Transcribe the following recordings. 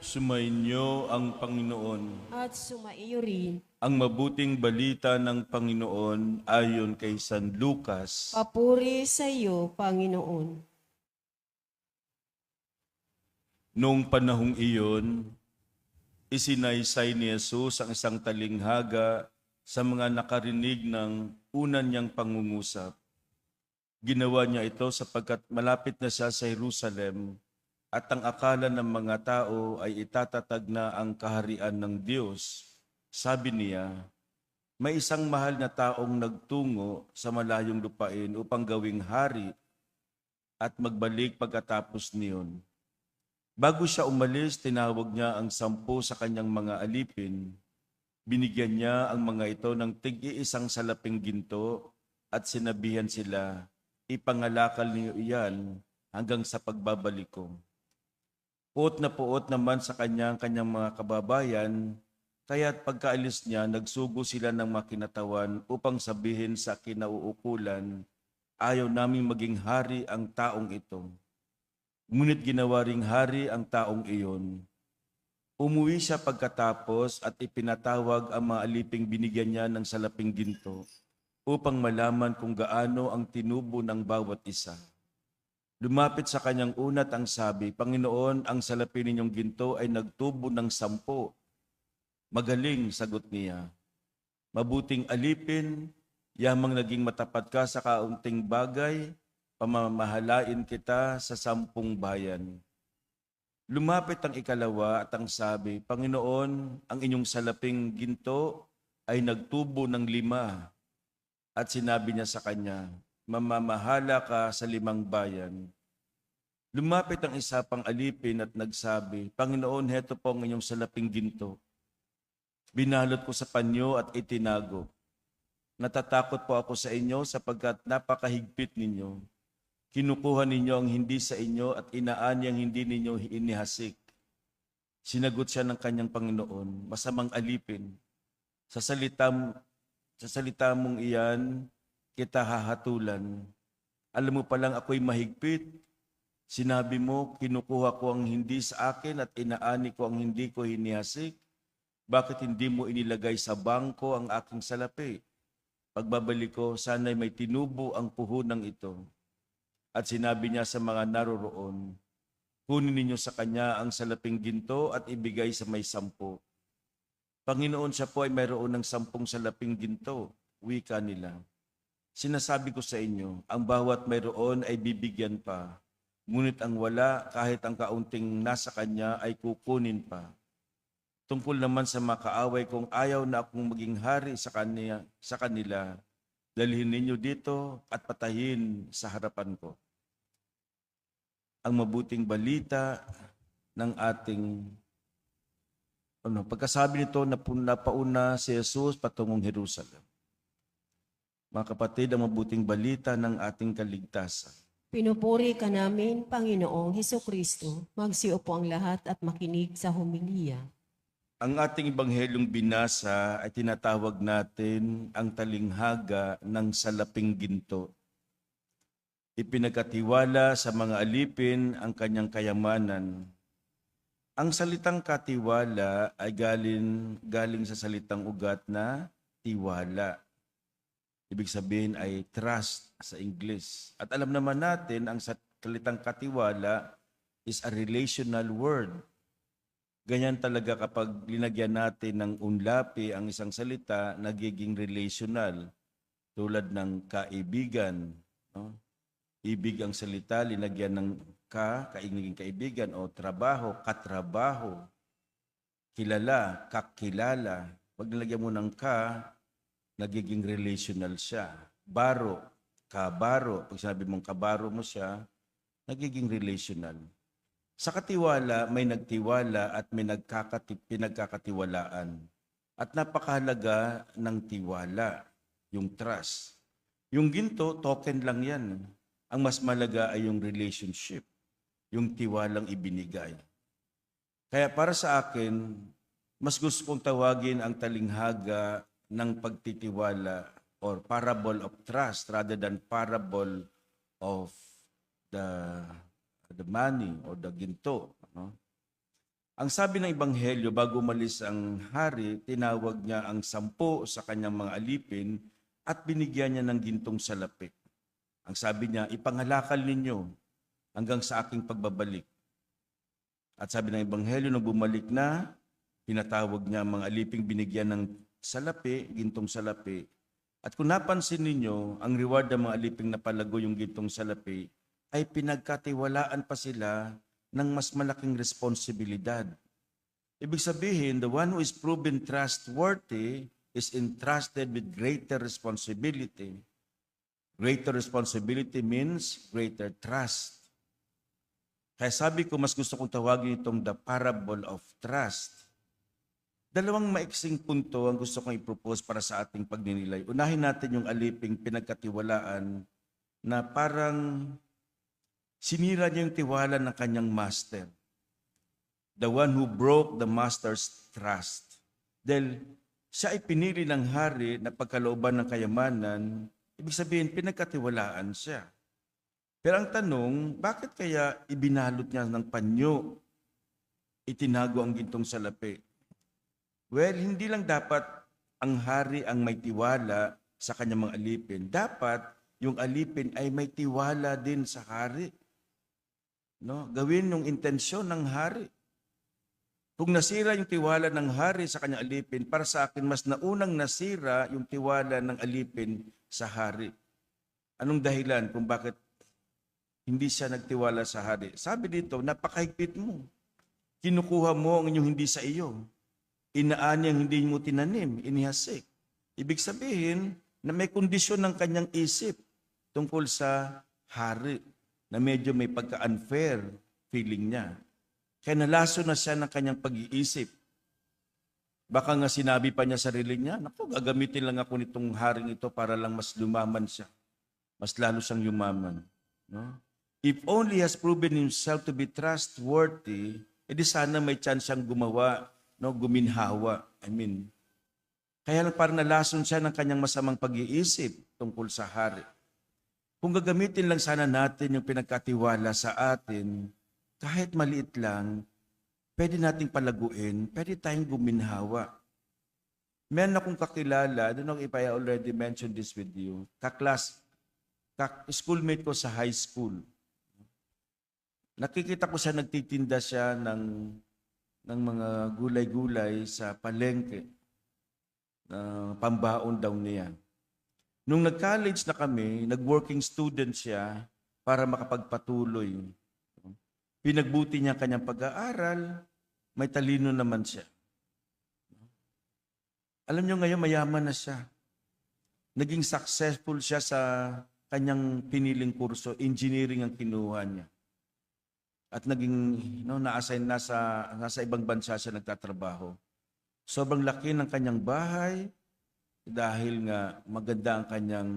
Sumainyo ang Panginoon. At sumaiyo rin. Ang mabuting balita ng Panginoon ayon kay San Lucas. Papuri sa iyo, Panginoon. Noong panahong iyon, isinaysay ni Jesus ang isang talinghaga sa mga nakarinig ng una niyang pangungusap. Ginawa niya ito sapagkat malapit na siya sa Jerusalem at ang akala ng mga tao ay itatatag na ang kaharian ng Diyos. Sabi niya, may isang mahal na taong nagtungo sa malayong lupain upang gawing hari at magbalik pagkatapos niyon. Bago siya umalis, tinawag niya ang 10 sa kanyang mga alipin. Binigyan niya ang mga ito ng tig-iisang salaping ginto at sinabihan sila, ipangalakal niyo iyan hanggang sa pagbabalik ko. Puot na puot naman sa kanyang mga kababayan, kaya't pagkaalis niya, nagsugo sila ng makinatawan upang sabihin sa kinauukulan, ayaw naming maging hari ang taong ito. Ngunit ginawa ring hari ang taong iyon. Umuwi siya pagkatapos at ipinatawag ang mga aliping binigyan niya ng salaping ginto upang malaman kung gaano ang tinubo ng bawat isa. Lumapit sa kanyang unat ang sabi, Panginoon, ang salapin ninyong ginto ay nagtubo ng 10. Magaling, sagot niya. Mabuting alipin, yamang naging matapat ka sa kaunting bagay, pamamahalain kita sa 10 bayan. Lumapit ang ikalawa at ang sabi, Panginoon, ang inyong salaping ginto ay nagtubo ng 5. At sinabi niya sa kanya, mamamahala ka sa 5 bayan. Lumapit ang isa pang alipin at nagsabi, Panginoon, heto po ang inyong salaping ginto. Binalot ko sa panyo at itinago. Natatakot po ako sa inyo sapagkat napakahigpit ninyo. Kinukuha ninyo ang hindi sa inyo at inaanyang hindi ninyo inihasik. Sinagot siya ng kanyang Panginoon, masamang alipin. Sa salita mong iyan, kita hahatulan. Alam mo palang ako'y mahigpit. Sinabi mo, kinukuha ko ang hindi sa akin at inaani ko ang hindi ko hinihasik. Bakit hindi mo inilagay sa bangko ang aking salapi? Pagbabalik ko, sana'y may tinubo ang puhunang ito. At sinabi niya sa mga naroroon, kunin ninyo sa kanya ang salaping ginto at ibigay sa may 10. Panginoon, siya po ay mayroon ng 10 salaping ginto, wika nila. Sinasabi ko sa inyo, ang bawat mayroon ay bibigyan pa, ngunit ang wala, kahit ang kaunting nasa kanya ay kukunin pa. Tungkol naman sa makaaway kung ayaw na akong maging hari sa kanila, dalhin ninyo dito at patayin sa harapan ko. Ang mabuting balita ng ating pagkasabi nito, napauna si Jesus patungong Jerusalem. Mga kapatid, ang mabuting balita ng ating kaligtasan. Pinupuri ka namin, Panginoong Hesukristo. Magsiupo ang lahat at makinig sa homilya. Ang ating ibanghelyong binasa ay tinatawag natin ang talinghaga ng salaping ginto. Ipinagkatiwala sa mga alipin ang kanyang kayamanan. Ang salitang katiwala ay galing sa salitang ugat na tiwala. Ibig sabihin ay trust sa English. At alam naman natin ang salitang katiwala is a relational word. Ganyan talaga kapag linagyan natin ng unlapi ang isang salita, nagiging relational. Tulad ng kaibigan. No? Ibig ang salita, linagyan ng kainging kaibigan, o trabaho, katrabaho. Kilala, kakilala. Pag nilagyan mo ng nagiging relational siya. Baro, kabaro. Pag sinabi mong kabaro mo siya, nagiging relational. Sa katiwala, may nagtiwala at may pinagkakatiwalaan. At napakahalaga ng tiwala, yung trust. Yung ginto, token lang yan. Ang mas malaga ay yung relationship, yung tiwalang ibinigay. Kaya para sa akin, mas gusto kong tawagin ang talinghaga ng pagtitiwala or parable of trust rather than parable of the money or the ginto. No? Ang sabi ng Ebanghelyo, bago umalis ang hari, tinawag niya ang 10 sa kanyang mga alipin at binigyan niya ng gintong salapi. Ang sabi niya, ipangalakal ninyo hanggang sa aking pagbabalik. At sabi ng Ebanghelyo, nung bumalik na, pinatawag niya ang mga aliping binigyan ng salapi, gintong salapi. At kung napansin ninyo, ang reward ng mga aliping napalago yung gintong salapi, ay pinagkatiwalaan pa sila ng mas malaking responsibilidad. Ibig sabihin, the one who is proven trustworthy is entrusted with greater responsibility. Greater responsibility means greater trust. Kaya sabi ko, mas gusto kong tawagin itong the parable of trust. Dalawang maiksing punto ang gusto kong i-propose para sa ating pagninilay. Unahin natin yung aliping pinagkatiwalaan na parang sinira niya yung tiwala ng kanyang master. The one who broke the master's trust. Dahil siya ay pinili ng hari na pagkalooban ng kayamanan, ibig sabihin pinagkatiwalaan siya. Pero ang tanong, bakit kaya ibinalot niya ng panyo, itinago ang gintong salapi? Well, hindi lang dapat ang hari ang may tiwala sa kanyang mga alipin. Dapat yung alipin ay may tiwala din sa hari. No? Gawin yung intensyon ng hari. Kung nasira yung tiwala ng hari sa kanyang alipin, para sa akin, mas naunang nasira yung tiwala ng alipin sa hari. Anong dahilan kung bakit hindi siya nagtiwala sa hari? Sabi dito, napakahigpit mo. Kinukuha mo ang inyong hindi sa iyo. Inaan niyang hindi mo tinanim, inihasik. Ibig sabihin na may kondisyon ng kanyang isip tungkol sa hari na medyo may pagka-unfair feeling niya. Kaya nalaso na siya ng kanyang pag-iisip. Baka nga sinabi pa niya sarili niya, naku, gagamitin lang ako nitong haring ito para lang mas lumaman siya. Mas lalo siyang yumaman. No? If only has proven himself to be trustworthy, edi sana may chance siyang gumawa, no, guminhawa. Kaya lang parang nalason siya ng kanyang masamang pag-iisip tungkol sa hari. Kung gagamitin lang sana natin yung pinagkatiwala sa atin, kahit maliit lang, pwede nating palaguin, pwede tayong guminhawa. Meron akong kakilala, I don't know if I already mentioned this with you, schoolmate ko sa high school. Nakikita ko siya, nagtitinda siya ng mga gulay-gulay sa palengke. Pambaon daw niya. Nung nag-college na kami, nag-working student siya para makapagpatuloy. Pinagbuti niya kanyang pag-aaral, may talino naman siya. Alam niyo ngayon, mayaman na siya. Naging successful siya sa kanyang piniling kurso, engineering ang kinuha niya. At naging na-assign nasa ibang bansa siya nagtatrabaho. Sobrang laki ng kanyang bahay dahil nga maganda ang kanyang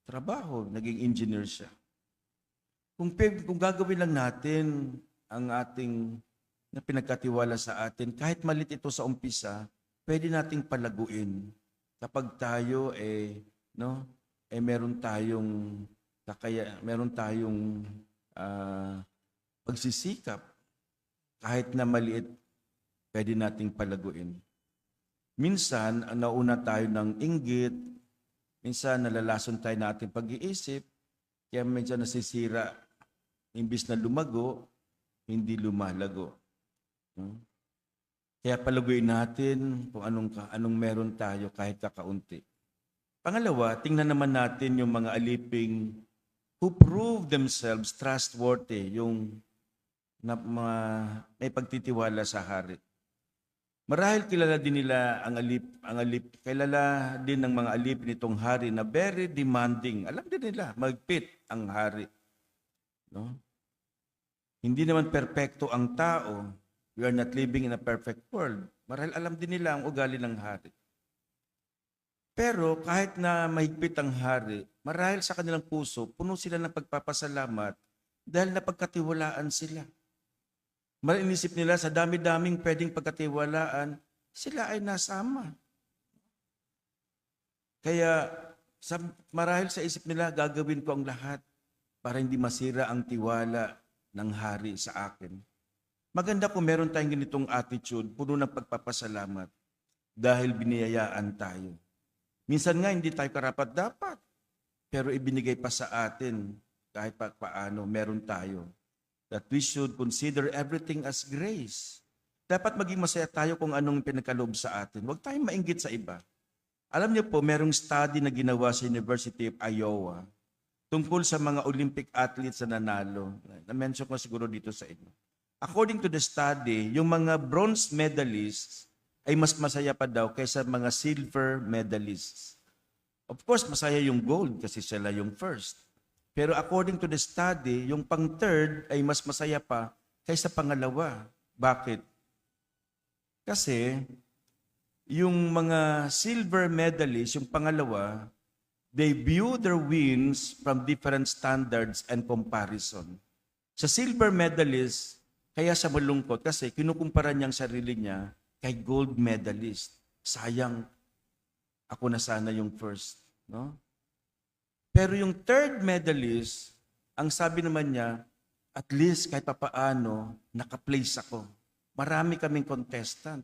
trabaho, naging engineer siya. Kung gagawin lang natin ang ating na pinagkatiwala sa atin, kahit malit ito sa umpisa, pwede nating palaguin. Kapag tayo meron tayong pagsisikap, kahit na maliit, pwede nating palaguin. Minsan, nauna tayo ng inggit, minsan nalalason tayo na ating pag-iisip, kaya medyo nasisira, imbis na lumago, hindi lumalago. Kaya palaguin natin kung anong meron tayo kahit kakaunti. Pangalawa, tingnan naman natin yung mga aliping who prove themselves trustworthy, yung may pagtitiwala sa hari. Marahil kilala din nila kilala din ng mga alip nitong hari na very demanding. Alam din nila, magpit ang hari. No? Hindi naman perpekto ang tao. We are not living in a perfect world. Marahil alam din nila ang ugali ng hari. Pero kahit na mahigpit ang hari, marahil sa kanilang puso, puno sila ng pagpapasalamat dahil napagkatiwalaan sila. Marinisip nila sa dami-daming pwedeng pagkatiwalaan, sila ay nasama. Kaya marahil sa isip nila, gagawin ko ang lahat para hindi masira ang tiwala ng hari sa akin. Maganda kung meron tayong ganitong attitude, puno ng pagpapasalamat dahil biniyayaan tayo. Minsan nga hindi tayo karapat-dapat, pero ibinigay pa sa atin kahit pa paano meron tayo. That we should consider everything as grace. Dapat maging masaya tayo kung anong pinagkaloob sa atin. Huwag tayong mainggit sa iba. Alam niyo po, merong study na ginawa sa University of Iowa tungkol sa mga Olympic athletes na nanalo. Na-mention ko siguro dito sa inyo. According to the study, yung mga bronze medalists ay mas masaya pa daw kaysa mga silver medalists. Of course, masaya yung gold kasi sila yung first. Pero according to the study, yung pang-third ay mas masaya pa kaysa pangalawa. Bakit? Kasi yung mga silver medalists, yung pangalawa, they view their wins from different standards and comparison. Sa silver medalist, kaya siya malungkot kasi kinukumpara niyang sarili niya kay gold medalist. Sayang, ako na sana yung first. No? Pero yung third medalist, ang sabi naman niya, at least kahit papaano, naka-place ako. Marami kaming contestant.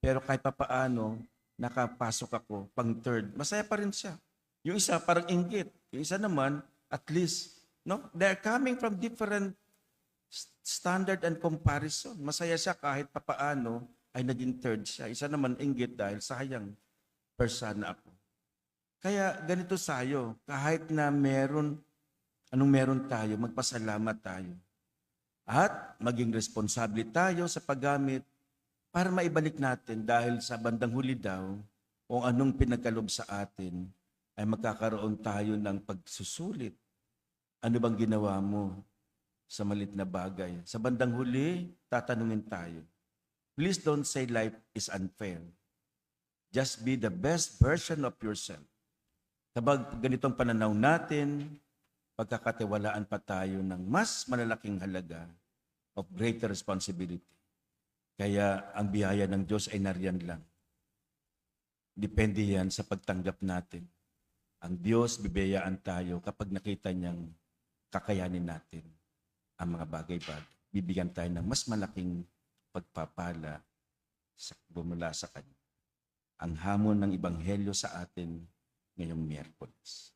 Pero kahit papaano, nakapasok ako, pang third. Masaya pa rin siya. Yung isa, parang inggit. Yung isa naman, at least, no? They're coming from different standard and comparison. Masaya siya kahit papaano ay naging third siya. Isa naman inggit dahil sayang, persona ako. Kaya ganito tayo, kahit na anong meron tayo, magpasalamat tayo. At maging responsable tayo sa paggamit para maibalik natin dahil sa bandang huli daw, kung anong pinagkalob sa atin, ay magkakaroon tayo ng pagsusulit. Ano bang ginawa mo sa malit na bagay? Sa bandang huli, tatanungin tayo. Please don't say life is unfair. Just be the best version of yourself. Kapag ganitong pananaw natin, pagkakatiwalaan pa tayo ng mas malalaking halaga of greater responsibility. Kaya ang biyaya ng Diyos ay nariyan lang. Depende yan sa pagtanggap natin. Ang Diyos, bibiyayaan tayo kapag nakita niyang kakayanin natin ang mga bagay-bagay. Bibigyan tayo ng mas malaking pagpapala mula sa Kanya. Ang hamon ng Ebanghelyo sa atin ngayong Miyerkules.